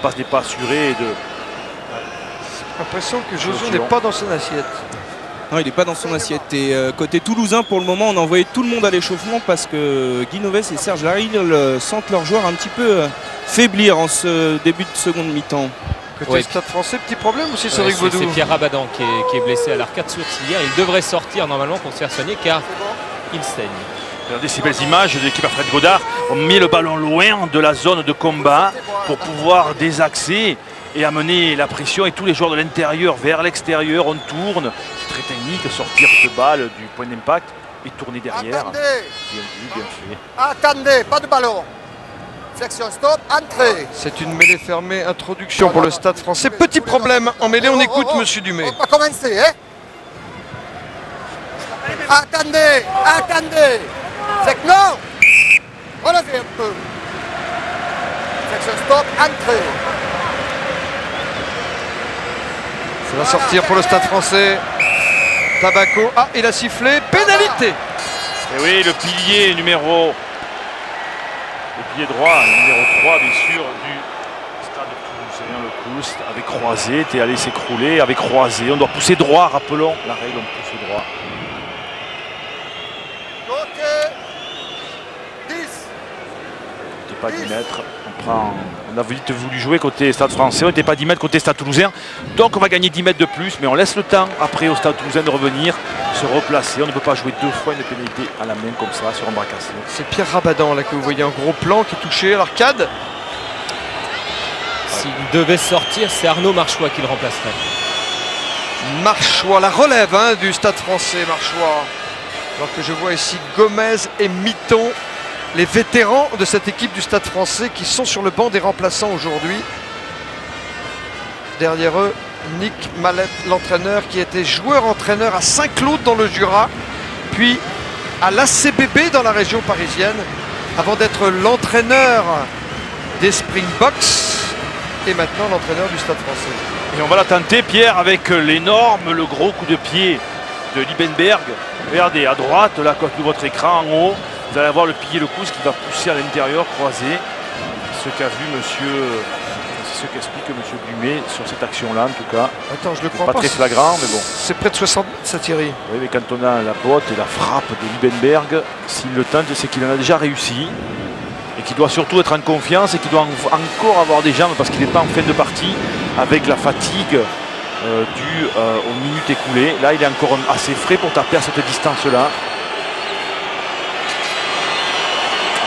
passe n'est pas assurée. J'ai l'impression que Jojo n'est pas dans son assiette. Non, il n'est pas dans son assiette. Et côté toulousain, pour le moment, on a envoyé tout le monde à l'échauffement parce que Guy Novès et Serge Larille sentent leurs joueurs un petit peu faiblir en ce début de seconde mi-temps. Côté Stade Français, petit problème ou c'est Cédric Baudou? C'est Pierre Rabadan qui est blessé à l'arcade sourcilière. Il devrait sortir normalement pour se faire soigner car il saigne. Regardez ces belles images de l'équipe Alfred Godard. On met le ballon loin de la zone de combat pour pouvoir désaxer et amener la pression et tous les joueurs de l'intérieur vers l'extérieur. On tourne, c'est très technique, sortir cette balle du point d'impact et tourner derrière. Attendez. Bien vu, bien fait. Attendez, pas de ballon. Section stop, entrée. C'est une mêlée fermée, introduction pour le Stade Français. Petit problème en mêlée, on écoute Monsieur Dumais. On va commencer, hein. Attendez, attendez. C'est que non. Relevez un peu. Section stop, entrée. Ça va sortir pour le Stade Français. Tabaco, ah, il a sifflé, pénalité. Et oui, le pilier numéro... Le pilier droit, numéro 3 bien sûr, du Stade Toulousain, le pouce avec croisé, t'es allé s'écrouler avec croisé. On doit pousser droit, rappelons la règle, on pousse droit. Côté 10. T'es pas 10 mètres, on a vite voulu jouer côté Stade Français, on n'était pas 10 mètres côté Stade Toulousain. Donc on va gagner 10 mètres de plus, mais on laisse le temps après au Stade Toulousain de revenir, se replacer. On ne peut pas jouer deux fois une pénalité à la main comme ça sur un bras cassé. C'est Pierre Rabadan là que vous voyez en gros plan qui est touché à l'arcade. S'il devait sortir, c'est Arnaud Marchois qui le remplacerait. Marchois, la relève du Stade Français, Marchois. Alors que je vois ici Gomez et Mitton, les vétérans de cette équipe du Stade Français qui sont sur le banc des remplaçants aujourd'hui. Derrière eux, Nick Mallette, l'entraîneur qui était joueur-entraîneur à Saint-Claude dans le Jura, puis à l'ACBB dans la région parisienne, avant d'être l'entraîneur des Springboks et maintenant l'entraîneur du Stade Français. Et on va la tenter, Pierre, avec l'énorme, le gros coup de pied de Liebenberg. Regardez, à droite, là, de votre écran, en haut, vous allez avoir le pilier, le pouce qui va pousser à l'intérieur, croisé. Ce qu'a vu monsieur, c'est ce qu'explique monsieur Dumais sur cette action-là, en tout cas. Attends, je le crois pas très flagrant, mais bon. C'est près de 60 mètres, ça, Thierry. Oui, mais quand on a la botte et la frappe de Liebenberg, s'il le tente, c'est qu'il en a déjà réussi. Et qu'il doit surtout être en confiance et qu'il doit encore avoir des jambes parce qu'il n'est pas en fin de partie avec la fatigue due aux minutes écoulées. Là, il est encore assez frais pour taper à cette distance-là.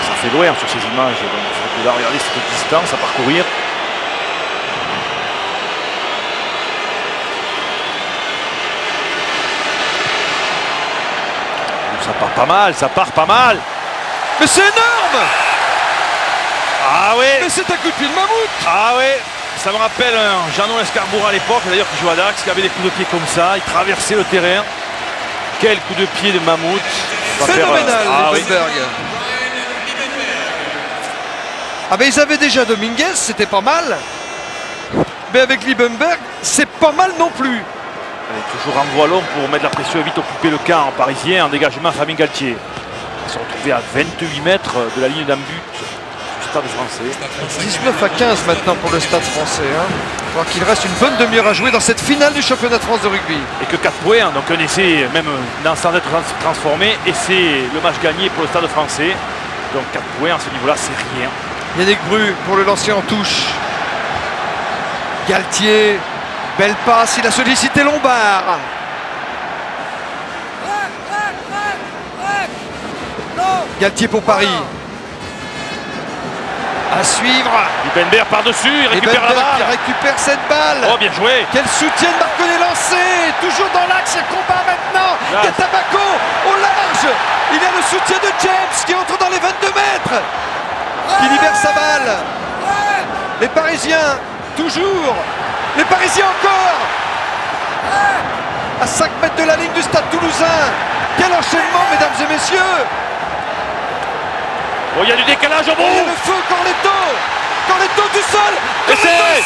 Ça fait loin sur ces images. Donc, là, regardez cette distance à parcourir. Ça part pas mal, ça part pas mal. Mais c'est énorme! Ah oui! Mais c'est un coup de pied de mammouth! Ah oui! Ça me rappelle un Jeannot Escarboura à l'époque, d'ailleurs qui jouait à Dax, qui avait des coups de pied comme ça, il traversait le terrain. Quel coup de pied de mammouth! Phénoménal, Liebenberg. Ah mais ils avaient déjà Dominguez, c'était pas mal. Mais avec Liebenberg, c'est pas mal non plus. Allez, toujours en voie long pour mettre la pression et vite occuper le camp parisien en dégagement Fabien Galtier. Ils se sont retrouvés à 28 mètres de la ligne d'un but du Stade Français. 19 à 15 maintenant pour le Stade Français. Alors qu'il reste une bonne demi-heure à jouer dans cette finale du championnat de France de rugby. Et que 4 points, donc un essai même sans être transformé, et c'est le match gagné pour le Stade Français. Donc 4 points à ce niveau-là, c'est rien. Yannick Bru pour le lancer en touche. Galtier, belle passe, il a sollicité Lombard. Galtier pour Paris. À suivre. Liebenberg par-dessus, il récupère la balle. Il récupère cette balle. Oh, bien joué. Quel soutien de Marconnet lancé. Toujours dans l'axe, il combat maintenant. Il y a Tabaco au large. Il y a le soutien de James qui entre dans les 22 mètres. Qui libère sa balle. Les Parisiens, toujours. Les Parisiens encore. À 5 mètres de la ligne du Stade Toulousain. Quel enchaînement, mesdames et messieurs. Oh, il y a du décalage au bout. Il y a le feu, Corletto du sol. Essai.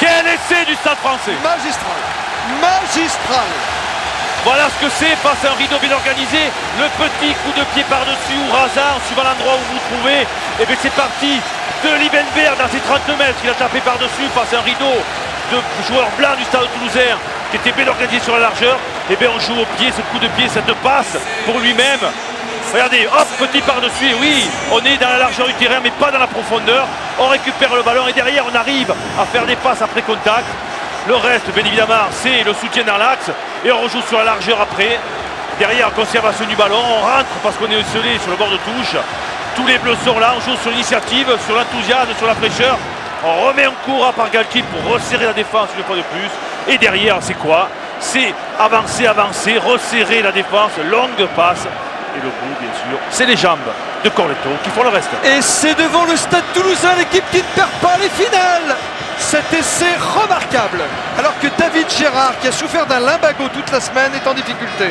Quel essai du Stade Français. Magistral. Voilà ce que c'est face à un rideau bien organisé. Le petit coup de pied par-dessus ou hasard, suivant l'endroit où vous vous trouvez. Et bien c'est parti de Liebenberg dans ses 30 mètres. Il a tapé par-dessus face à un rideau de joueurs blancs du Stade Toulousain qui était bien organisé sur la largeur. Et bien on joue au pied, ce coup de pied, cette passe pour lui-même. Regardez, hop, petit par-dessus, oui, on est dans la largeur du terrain mais pas dans la profondeur. On récupère le ballon et derrière on arrive à faire des passes après contact. Le reste, bien évidemment, c'est le soutien dans l'axe et on rejoue sur la largeur après. Derrière, conservation du ballon, on rentre parce qu'on est scellé sur le bord de touche. Tous les bleus sont là, on joue sur l'initiative, sur l'enthousiasme, sur la fraîcheur. On remet en cours par Galtier pour resserrer la défense une fois de plus. Et derrière, c'est quoi? C'est avancer, avancer, resserrer la défense, longue passe. Et le bout, bien sûr, c'est les jambes de Corletto qui font le reste. Et c'est devant le Stade Toulousain, l'équipe qui ne perd pas les finales. Cet essai remarquable. Alors que David Gérard, qui a souffert d'un lumbago toute la semaine, est en difficulté.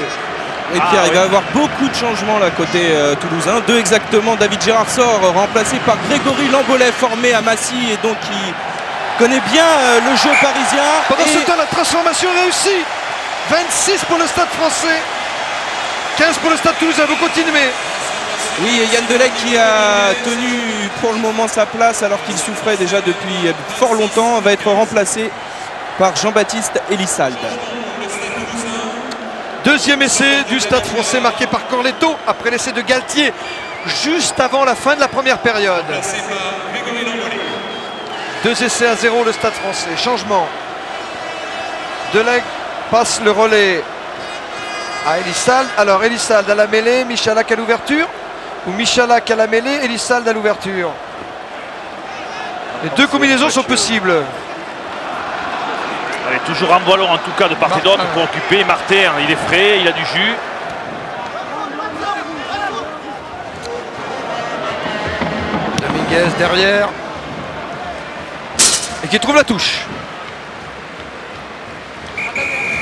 Et Pierre, il va y avoir beaucoup de changements là côté toulousain. 2 exactement. David Gérard sort, remplacé par Grégory Lambolet, formé à Massy et donc qui connaît bien le jeu parisien. Pendant ce temps, la transformation réussie. 26 pour le Stade français, 15 pour le Stade Toulousain. Vous continuez. Oui, et Yann Delay qui a tenu pour le moment sa place alors qu'il souffrait déjà depuis fort longtemps va être remplacé par Jean-Baptiste Elissalde. Deuxième essai du Stade français marqué par Corletto après l'essai de Galtier juste avant la fin de la première période. 2 essais à 0 le Stade français. Changement. Delay passe le relais à Elissalde. Alors Elissalde à la mêlée, Michalak à l'ouverture. Ou Michalak à la mêlée, Elissalde à l'ouverture. Les 2 combinaisons sont possibles. Allez, toujours en ballon en tout cas de part et d'autre pour occuper. Martin, il est frais, il a du jus. Dominguez derrière. Et qui trouve la touche.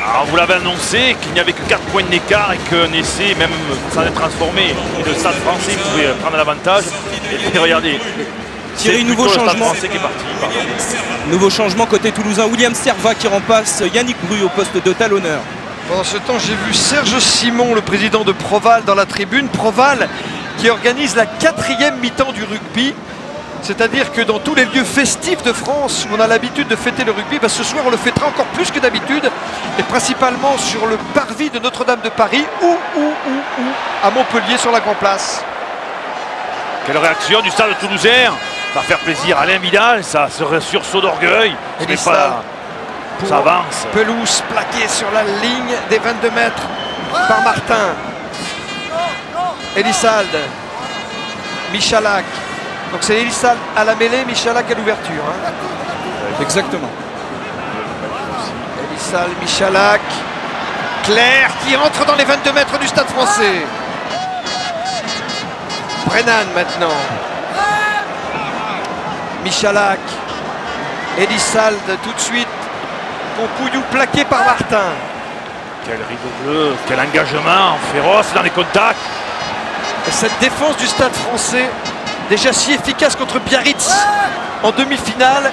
Alors vous l'avez annoncé qu'il n'y avait que 4 points d'écart et qu'un essai, même sans être transformé, et le Stade français pouvait prendre l'avantage. Et puis regardez, Thierry, nouveau changement. Qui est parti, nouveau changement côté toulousain. William Servat qui remplace Yannick Bru au poste de talonneur. Pendant ce temps, j'ai vu Serge Simon, le président de Proval, dans la tribune. Proval qui organise la 4e mi-temps du rugby. C'est-à-dire que dans tous les lieux festifs de France où on a l'habitude de fêter le rugby, ce soir on le fêtera encore plus que d'habitude. Et principalement sur le parvis de Notre-Dame de Paris ou à Montpellier sur la Grand Place. Quelle réaction du Stade toulousain. Ça va faire plaisir à Alain Vidal, ça serait sursaut d'orgueil. Ça avance. Pelouse plaquée sur la ligne des 22 mètres par Martin. Elissalde. Michalak. Donc c'est Elissalde à la mêlée, Michalak à l'ouverture. Exactement. Elissalde, Michalak. Claire qui entre dans les 22 mètres du Stade français. Brennan maintenant. Michalak. Elissalde tout de suite. Pompouillou plaqué par Martin. Quel rideau bleu, quel engagement féroce dans les contacts. Et cette défense du Stade français, déjà si efficace contre Biarritz en demi-finale,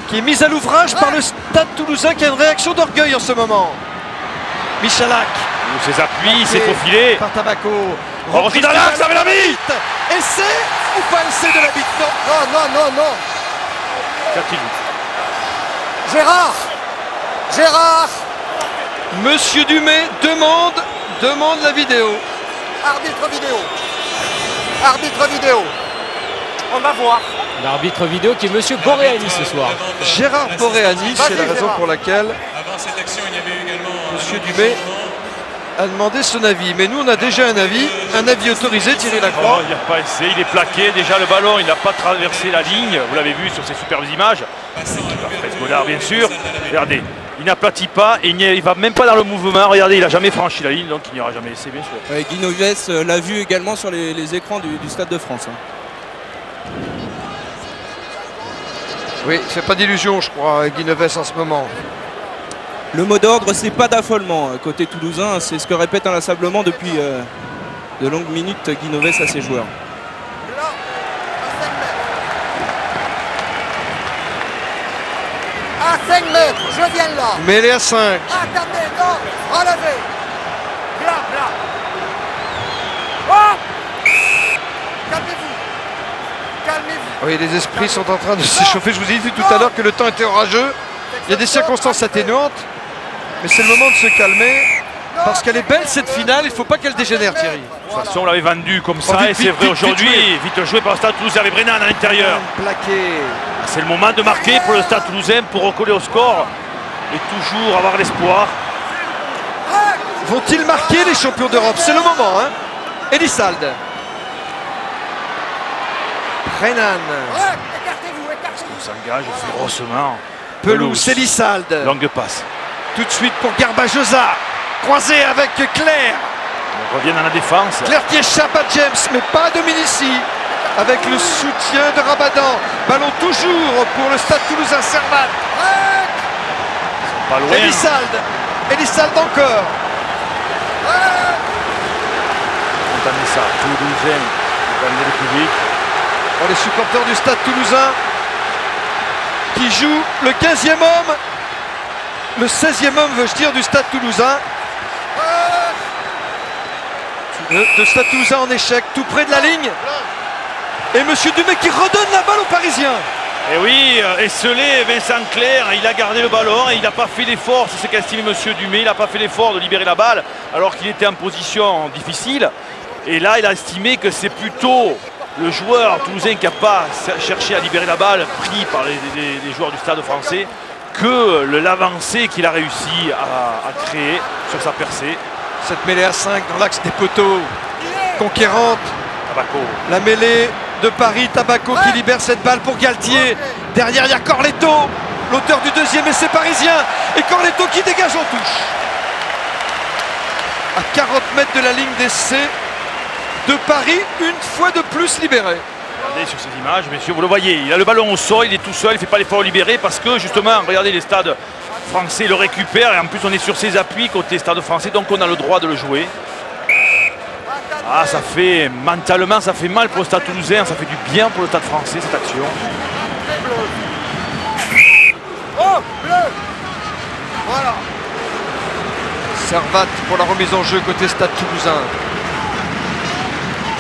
qui est mise à l'ouvrage par le Stade toulousain qui a une réaction d'orgueil en ce moment. Michalak. Ses appuis, ses faufilés. Par Tabaco. Repris dans l'axe avec la bite. Essai ou pas essai de la bite? Non. Qu'a-t-il? Gérard. Monsieur Dumais demande la vidéo. Arbitre vidéo. On va voir. L'arbitre vidéo qui est monsieur Boréani ce soir. Gérard Boréani, c'est la raison pour laquelle monsieur Dumais a demandé son avis. Mais nous, on a déjà un avis autorisé, Thierry Lacroix. Il n'y a pas essai, il est plaqué. Déjà, le ballon, il n'a pas traversé la ligne. Vous l'avez vu sur ces superbes images. Godard, bien sûr. Regardez, il n'aplatit pas et il ne va même pas dans le mouvement. Regardez, il n'a jamais franchi la ligne, donc il n'y aura jamais essai, bien sûr. Guy Noves l'a vu également sur les écrans du Stade de France. Oui, il ne fait pas d'illusion, je crois, Guy Noves en ce moment. Le mot d'ordre, c'est pas d'affolement côté toulousain. C'est ce que répète inlassablement depuis de longues minutes Guy Noves à ses joueurs. À 5 mètres, je viens là. Mêlé à 5. Attendez, non, relevez. Là. Oh. Calmez-vous. Oui, les esprits sont en train de s'échauffer. Je vous ai dit tout à l'heure que le temps était orageux. Il y a des circonstances atténuantes, mais c'est le moment de se calmer. Parce qu'elle est belle cette finale, il ne faut pas qu'elle dégénère, Thierry. De toute façon, on l'avait vendu comme ça, vite, et c'est vite, vrai vite, aujourd'hui. Vite joué par le Stade Toulousain avec Brennan à l'intérieur. Plaqué. C'est le moment de marquer pour le Stade Toulousain pour recoller au score et toujours avoir l'espoir. Vont-ils marquer les champions d'Europe? C'est le moment, hein. Elissalde. Brennan. On s'engage férocement. Pelouse, Elissalde. Longue passe. Tout de suite pour Garbajosa. Croisé avec Claire. On revient dans la défense. Claire qui échappe à James, mais pas à Dominici. Avec le soutien de Rabadan. Ballon toujours pour le Stade Toulousain. Servat. Pas loin. Elissalde. Elissalde encore. Entendez ça. Toulousain. Entendez le public. Oh, les supporters du Stade Toulousain qui jouent le 15e homme. Le 16e homme, veux-je dire, du Stade Toulousain. Le Stade Toulousain en échec, tout près de la ligne. Et Monsieur Dumais qui redonne la balle aux Parisiens. Et oui, esselé, Vincent Clair, il a gardé le ballon et il n'a pas fait l'effort, c'est ce qu'a estimé Monsieur Dumais, il n'a pas fait l'effort de libérer la balle alors qu'il était en position difficile. Et là, il a estimé que c'est plutôt le joueur toulousain qui n'a pas cherché à libérer la balle, pris par les joueurs du Stade français, que l'avancée qu'il a réussi à créer sur sa percée. Cette mêlée à 5 dans l'axe des poteaux, conquérante. Tabaco. La mêlée de Paris, Tabaco qui libère cette balle pour Galtier. Derrière, il y a Corletto, l'auteur du deuxième essai parisien. Et Corletto qui dégage en touche. À 40 mètres de la ligne d'essai de Paris, une fois de plus libéré. Regardez sur ces images, messieurs, vous le voyez, il a le ballon au sol, il est tout seul, il ne fait pas l'effort libéré parce que justement, regardez, les stades français le récupèrent et en plus on est sur ses appuis côté Stade français, donc on a le droit de le jouer. Ah, ça fait, mentalement, ça fait mal pour le Stade toulousain, ça fait du bien pour le Stade français cette action. Oh, bleu. Voilà. Servat pour la remise en jeu côté Stade toulousain.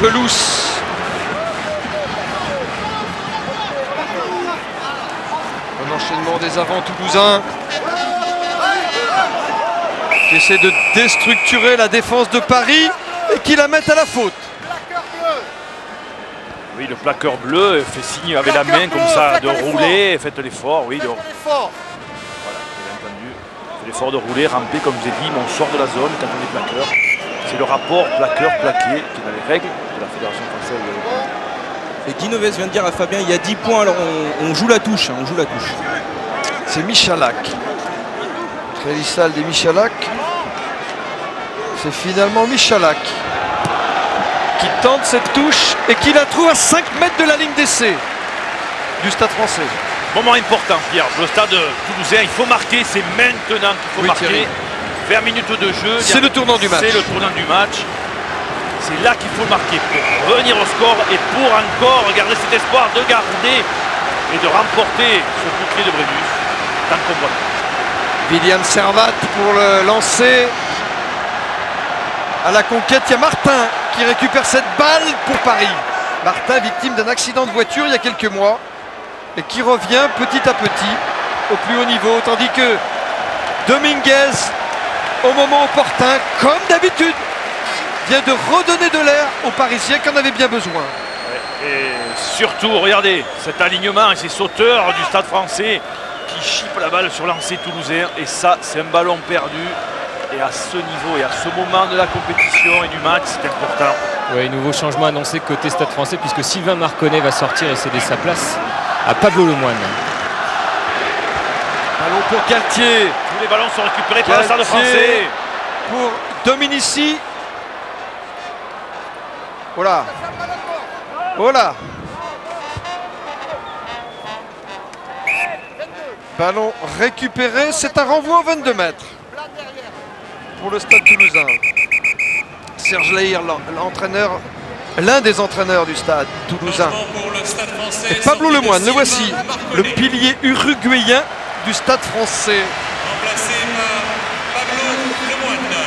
Pelouse. Un enchaînement des avants toulousains qui essaie de déstructurer la défense de Paris et qui la mettent à la faute. Oui, le plaqueur bleu fait signe avec la main comme ça de rouler, faites l'effort, oui. Voilà, vous avez entendu, faites l'effort de rouler, ramper comme je vous ai dit, mais on sort de la zone quand on est plaqueur. C'est le rapport plaqueur-plaqué qui est dans les règles de la Fédération française. Et Guinoves vient de dire à Fabien, il y a 10 points, alors on joue la touche, hein, on joue la touche. C'est Michalak. Entre Elissalde et Michalak. C'est finalement Michalak qui tente cette touche et qui la trouve à 5 mètres de la ligne d'essai du Stade français. Moment important, Pierre, pour le Stade toulousain, il faut marquer, c'est maintenant qu'il faut marquer. Thierry. 20 minutes de jeu. C'est le tournant du match. C'est le tournant du match. C'est là qu'il faut le marquer pour revenir au score et pour encore garder cet espoir de garder et de remporter ce bouclier de Brennus. Tant qu'on voit. William Servat pour le lancer. À la conquête, il y a Martin qui récupère cette balle pour Paris. Martin, victime d'un accident de voiture il y a quelques mois et qui revient petit à petit au plus haut niveau, tandis que Dominguez, au moment opportun, comme d'habitude, vient de redonner de l'air aux Parisiens qui en avaient bien besoin. Et surtout, regardez cet alignement et ces sauteurs du Stade français qui chippent la balle sur lancer toulousain. Et ça, c'est un ballon perdu. Et à ce niveau et à ce moment de la compétition et du match, c'est important. Oui, nouveau changement annoncé côté Stade français puisque Sylvain Marconnet va sortir et céder sa place à Pablo Lemoine. Ballon pour Galtier. Tous les ballons sont récupérés par le Stade français. Pour Dominici. Voilà. Voilà. Ballon récupéré. C'est un renvoi à 22 mètres. Pour le Stade toulousain. Serge Lahir, l'entraîneur, l'un des entraîneurs du Stade toulousain. Et Pablo Lemoine, le voici, le pilier uruguayen du Stade français. Remplacé par Pablo Lemoine.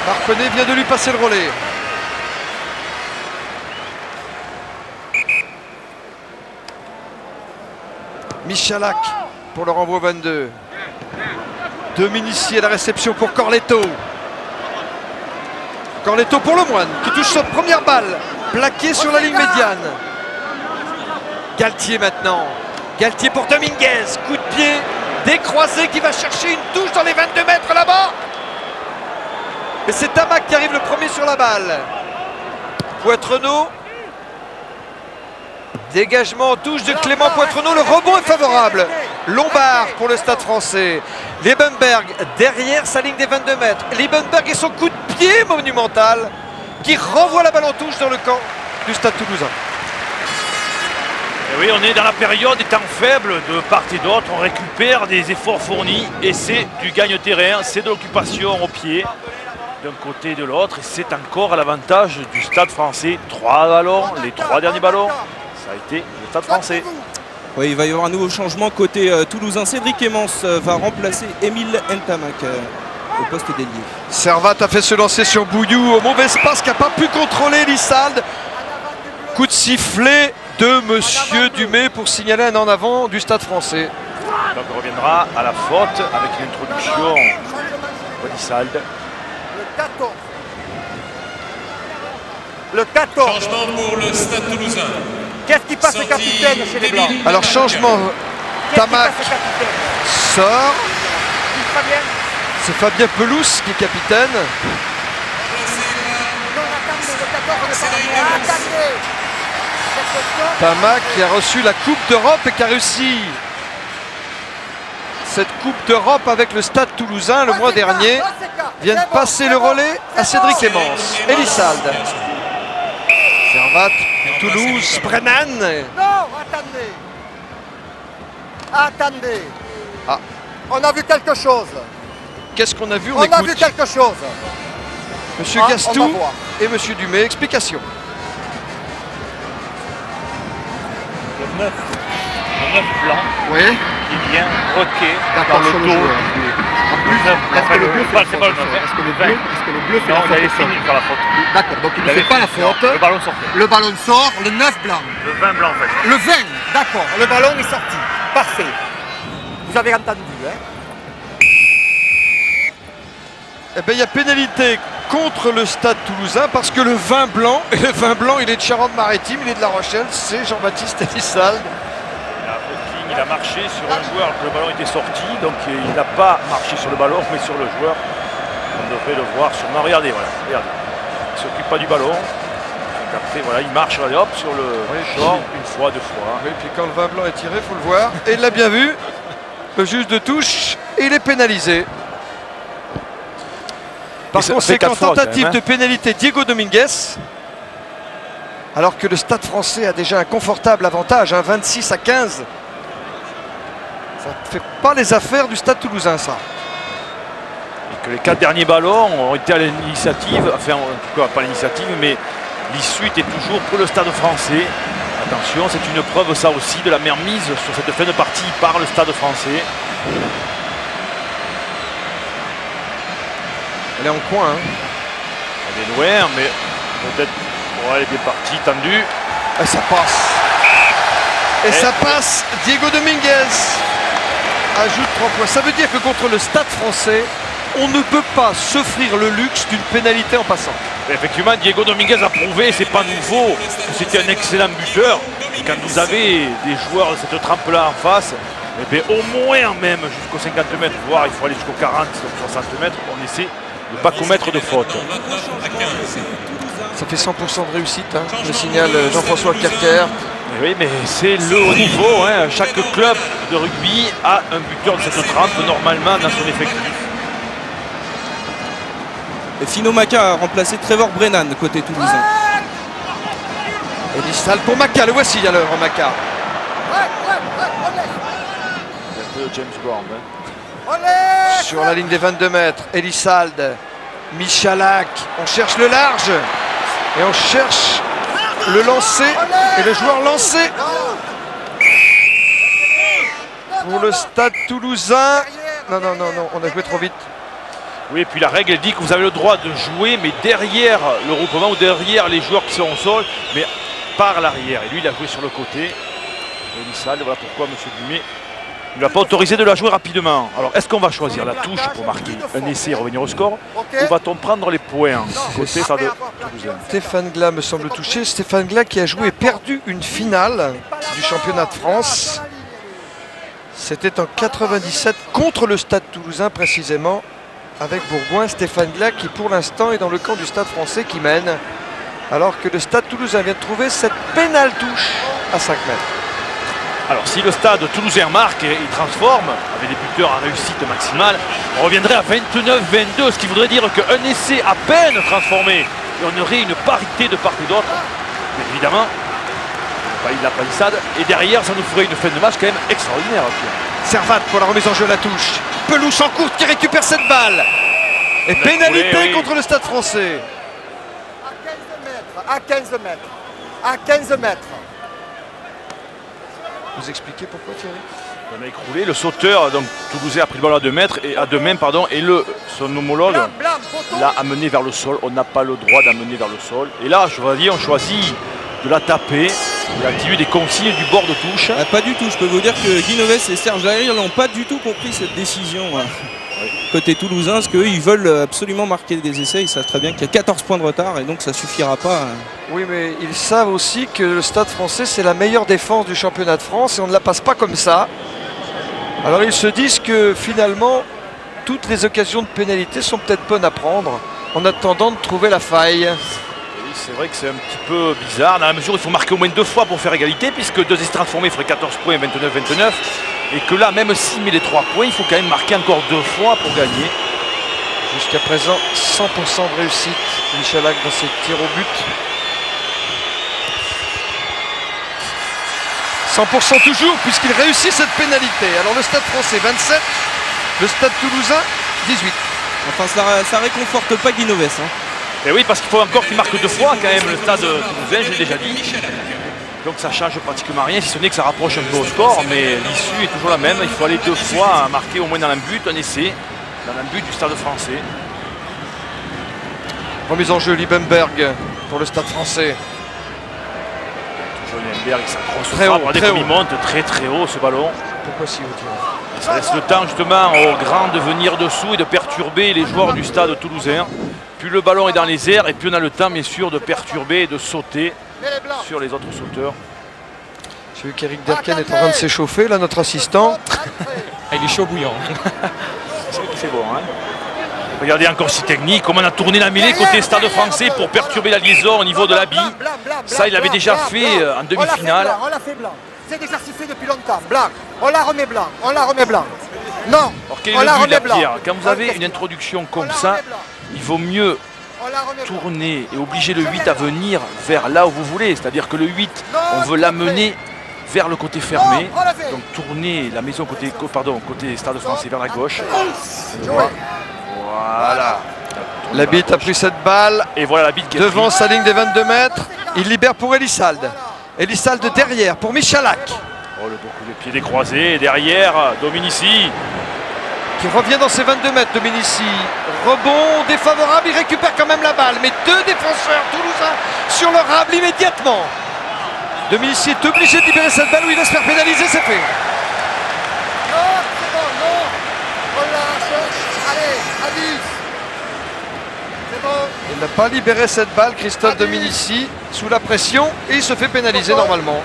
Marconnet vient de lui passer le relais. Michalak pour le renvoi 22. Dominici à la réception pour Corletto. Corletto pour le Moine qui touche sa première balle. Plaqué sur la ligne médiane. Galtier maintenant. Galtier pour Dominguez. Coup de pied décroisé qui va chercher une touche dans les 22 mètres là-bas. Et c'est Tamac qui arrive le premier sur la balle. Poitrenaud. Dégagement en touche de Clément Poitrenaud. Le rebond est favorable. Lombard pour le Stade français. Liebenberg derrière sa ligne des 22 mètres. Liebenberg et son coup de pied monumental qui renvoie la balle en touche dans le camp du Stade toulousain. Et oui, on est dans la période des temps faibles de part et d'autre. On récupère des efforts fournis et c'est du gagne-terrain, c'est de l'occupation au pied d'un côté et de l'autre. Et c'est encore à l'avantage du Stade français. 3 ballons, les 3 derniers ballons, ça a été le Stade français. Oui, il va y avoir un nouveau changement côté toulousain. Cédric Emmens va remplacer Émile Ntamak au poste d'ailier. Servat a fait se lancer sur Bouillou au mauvais espace qui n'a pas pu contrôler Lissalde. Coup de sifflet de Monsieur Dumais pour signaler un en avant du Stade français. Donc on reviendra à la faute avec l'introduction de Lissalde. Le 14. Le 14. Changement pour le Stade toulousain. Qu'est-ce qui passe le capitaine chez les Blancs? Alors changement, Qu'est-ce qui Tamac passe le capitaine? sort. Fabien? C'est Fabien Pelouse qui est capitaine. Non, attendez, le 14, on est pas là. Attendez. Tamac qui a reçu la Coupe d'Europe et qui a réussi cette Coupe d'Europe avec le Stade toulousain le mois dernier. Vient de passer le relais à Cédric Emmens. Elissalde. Servat, Toulouse, Brennan. Non, attendez. Attendez. Ah. On a vu quelque chose. Qu'est-ce qu'on a vu? On a écoute vu quelque chose. Monsieur Ah, on Gastou va voir. et Monsieur Dumais. Explication. Le 9 blanc Oui. qui vient roquer D'accord, dans le sur le dos joueur. du 9 blanc. Est-ce que le bleu fait la C'est pas le faute? 9, Est-ce que le 20. bleu, est-ce que le bleu fait Non, la il faute avait au sol? fini de faire la faute. D'accord, donc il ne avait fait pas la fini. faute. Le ballon sortait. Le ballon sort, le 9 blanc. Le 20 blanc en fait. Le 20, d'accord, le ballon est sorti. Parfait. Vous avez entendu, hein? Eh bien, il y a pénalité contre le Stade toulousain parce que le vin blanc, et le vin blanc, il est de Charente-Maritime, il est de La Rochelle, c'est Jean-Baptiste Elissalde. Il a marché sur un joueur que le ballon était sorti, donc il n'a pas marché sur le ballon, mais sur le joueur. On devrait le voir sûrement. Regardez, voilà, regardez. Il ne s'occupe pas du ballon. Donc après, voilà, il marche, regardez, hop, sur le short, une fois, 2 fois. Oui, puis quand le vin blanc est tiré, il faut le voir. Et il l'a bien vu. Le juge de touche, et il est pénalisé. Par ça fait conséquent, 4 fois, tentative quand même, de pénalité Diego Dominguez. Alors que le Stade français a déjà un confortable avantage, 26-15. Ça ne fait pas les affaires du Stade toulousain, ça. Et que les 4 derniers ballons ont été à l'initiative, enfin, en tout cas, pas l'initiative, mais l'issue était toujours pour le Stade français. Attention, c'est une preuve, ça aussi, de la mainmise sur cette fin de partie par le Stade français. Elle est en coin. Hein. Elle est loin, mais peut-être elle est bien partie, tendue. Et ça passe. Et ça passe. Diego Dominguez ajoute 3 points. Ça veut dire que contre le Stade français, on ne peut pas s'offrir le luxe d'une pénalité en passant. Effectivement, Diego Dominguez a prouvé, c'est pas nouveau, que c'était un excellent buteur. Et quand vous avez des joueurs de cette trempe-là en face, eh bien, au moins même jusqu'aux 50 mètres, voire il faut aller jusqu'aux 40, 60 mètres, on essaie de ne pas commettre de faute. Ça fait 100% de réussite, hein, le signal Jean-François Kerker. Oui, mais c'est le haut niveau. Hein. Chaque club de rugby a un buteur de cette trempe normalement dans son effectif. Et Fino Maka a remplacé Trevor Brennan côté toulousain. Elissalde pour Maka, le voici alors Maka. Un peu James Brown. Hein. Sur la ligne des 22 mètres, Elissalde, Michalak, on cherche le large et on cherche le lancer et le joueur lancé pour le Stade toulousain. Non, on a joué trop vite. Oui, et puis la règle elle dit que vous avez le droit de jouer, mais derrière le regroupement ou derrière les joueurs qui sont au sol, mais par l'arrière. Et lui, il a joué sur le côté. Elissal, voilà pourquoi M. Dumais ne l'a pas autorisé de la jouer rapidement. Alors, est-ce qu'on va choisir la touche pour marquer un essai et revenir au score, ou va-t-on prendre les points côté Stade Toulousain? Stéphane Glas me semble touché. Stéphane Glas qui a joué et perdu une finale du championnat de France. C'était en 97 contre le Stade Toulousain précisément, avec Bourgoin. Stéphane Glas qui pour l'instant est dans le camp du Stade Français qui mène, alors que le Stade Toulousain vient de trouver cette pénale touche à 5 mètres. Alors si le Stade Toulousain marque et il transforme avec des buteurs à réussite maximale, on reviendrait à 29-22, ce qui voudrait dire qu'un essai à peine transformé et on aurait une parité de part et d'autre. Mais évidemment, la palissade, et derrière ça nous ferait une fin de match quand même extraordinaire. Servat pour la remise en jeu, la touche. Pelouche en course qui récupère cette balle. Et pénalité contre le Stade Français. À 15 mètres. À 15 mètres. Vous expliquez pourquoi, Thierry? On a écroulé, le sauteur, donc Toulousain a pris le ballon à 2 mètres et à 2 mains, pardon, et son homologue l'a amené vers le sol. On n'a pas le droit d'amener vers le sol. Et là, je veux dire, on choisit de la taper. Il a activé des consignes du bord de touche. Ah, pas du tout, je peux vous dire que Guinoves et Serge Larire n'ont pas du tout compris cette décision côté toulousain, parce qu'eux ils veulent absolument marquer des essais. Ils savent très bien qu'il y a 14 points de retard et donc ça suffira pas. Oui, mais ils savent aussi que le Stade Français c'est la meilleure défense du championnat de France et on ne la passe pas comme ça. Alors ils se disent que finalement toutes les occasions de pénalité sont peut-être bonnes à prendre en attendant de trouver la faille. C'est vrai que c'est un petit peu bizarre, dans la mesure où il faut marquer au moins 2 fois pour faire égalité, puisque 2 essais transformés ferait 14 points, 29-29, et que là, même s'il met les 3 points, il faut quand même marquer encore 2 fois pour gagner. Jusqu'à présent, 100% de réussite, Michalak dans ses tirs au but. 100% toujours, puisqu'il réussit cette pénalité. Alors le Stade Français, 27, le Stade Toulousain, 18. Enfin, ça réconforte pas Guinoves. Et oui, parce qu'il faut encore qu'il marque 2 fois quand même le Stade Toulousain, je l'ai déjà dit. Donc ça change pratiquement rien, si ce n'est que ça rapproche un peu au score, mais l'issue est toujours la même. Il faut aller 2 fois marquer au moins dans un but, un essai, dans un but du Stade Français. Remise en jeu, Liebenberg pour le Stade Français. Toujours Liebenberg, il s'accroche très haut, dès qu'il monte très haut ce ballon. Pourquoi si haut? Ça laisse le temps justement aux grands de venir dessous et de perturber les joueurs du Stade Toulousain. Plus le ballon est dans les airs et plus on a le temps bien sûr de perturber et de sauter sur les autres sauteurs. J'ai vu qu'Eric Derken est en train de s'échauffer, là, notre assistant. Il est chaud bouillant. C'est bon, hein. Regardez encore si technique, comment on a tourné la mêlée côté Stade Français pour perturber la liaison au niveau de la bille. Ça, il l'avait déjà fait en demi-finale. On l'a fait blanc. C'est exercé depuis longtemps. Blanc. On la remet blanc. On la remet blanc. Non. On la remet blanc. Quand vous avez une introduction comme ça, il vaut mieux tourner et obliger le 8 à venir vers là où vous voulez. C'est-à-dire que le 8, on veut l'amener vers le côté fermé. Donc tourner la maison côté Stade Français vers la gauche. Voilà. La bite a pris cette balle. Et voilà la bite qui est devant sa ligne des 22 mètres. Il libère pour Elissald. Elissald derrière pour Michalak. Oh, le beaucoup de pieds décroisés. Et derrière, Dominici. Qui revient dans ses 22 mètres, Dominici. Rebond défavorable, il récupère quand même la balle. Mais 2 défenseurs toulousains sur le rable immédiatement. Dominici est obligé de libérer cette balle où il va se faire pénaliser, c'est fait. Non, c'est bon, non. On lâche. Allez, à 10. C'est bon. Il n'a pas libéré cette balle, Christophe Dominici, sous la pression, et il se fait pénaliser normalement.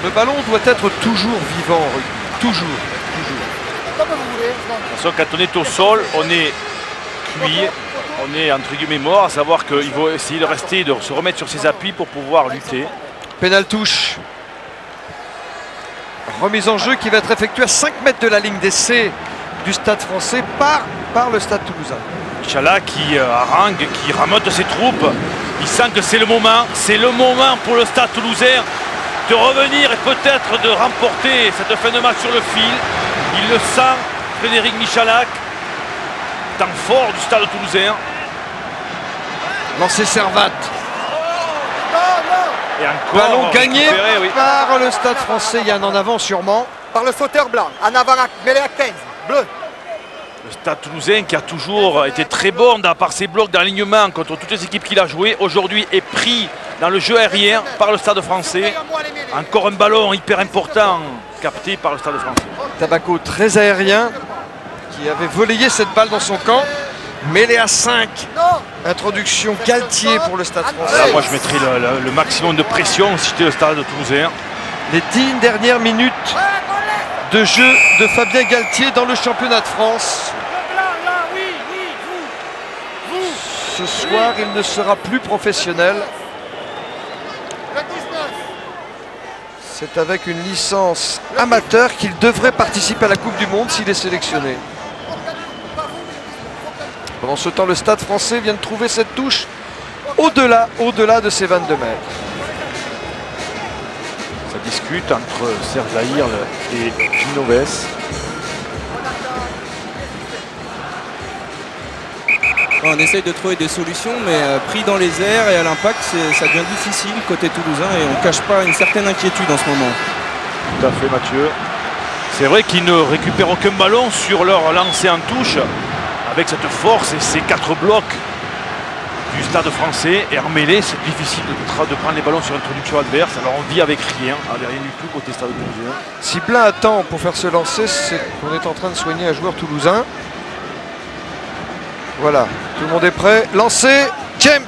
Le ballon doit être toujours vivant en rugby. Toujours. Comme vous voulez. Attention, quand on est au sol, on est cuit, on est entre guillemets mort, à savoir qu'il faut essayer de rester, de se remettre sur ses appuis pour pouvoir lutter. Pénal touche. Remise en jeu qui va être effectuée à 5 mètres de la ligne d'essai du Stade Français par le Stade Toulousain. Michalak qui harangue, qui ramote ses troupes. Il sent que c'est le moment pour le Stade Toulousain de revenir et peut-être de remporter cette fin de match sur le fil. Il le sent, Frédéric Michalak, temps fort du Stade Toulousain. Lancé Servat. Et encore ballon gagné oui. par le Stade Français. Il y a un en avant sûrement. Par le sauteur blanc. En avant, mêlé à 15. Bleu. Le Stade Toulousain qui a toujours été très bon par ses blocs d'alignement contre toutes les équipes qu'il a jouées, aujourd'hui est pris dans le jeu aérien par le Stade Français. Encore un ballon hyper important capté par le Stade français. Tabaco très aérien qui avait volayé cette balle dans son camp. Mêlé à 5. Introduction Galtier pour le Stade français. Là, moi je mettrais le maximum de pression si j'étais le Stade toulousain. Les 10 dernières minutes de jeu de Fabien Galtier dans le championnat de France. Ce soir, il ne sera plus professionnel. C'est avec une licence amateur qu'il devrait participer à la Coupe du Monde s'il est sélectionné. Pendant ce temps, le Stade français vient de trouver cette touche au-delà de ses 22 mètres. Ça discute entre Serge Lahirle et Ginoves. On essaye de trouver des solutions, mais pris dans les airs et à l'impact, ça devient difficile côté toulousain et on ne cache pas une certaine inquiétude en ce moment. Tout à fait, Mathieu. C'est vrai qu'ils ne récupèrent aucun ballon sur leur lancée en touche. Avec cette force et ces 4 blocs du Stade français et en mêlée, c'est difficile de prendre les ballons sur introduction adverse. Alors on vit avec rien du tout côté Stade toulousain. Si Blin attend pour faire se lancer, c'est qu'on est en train de soigner un joueur toulousain. Voilà, tout le monde est prêt. Lancé, James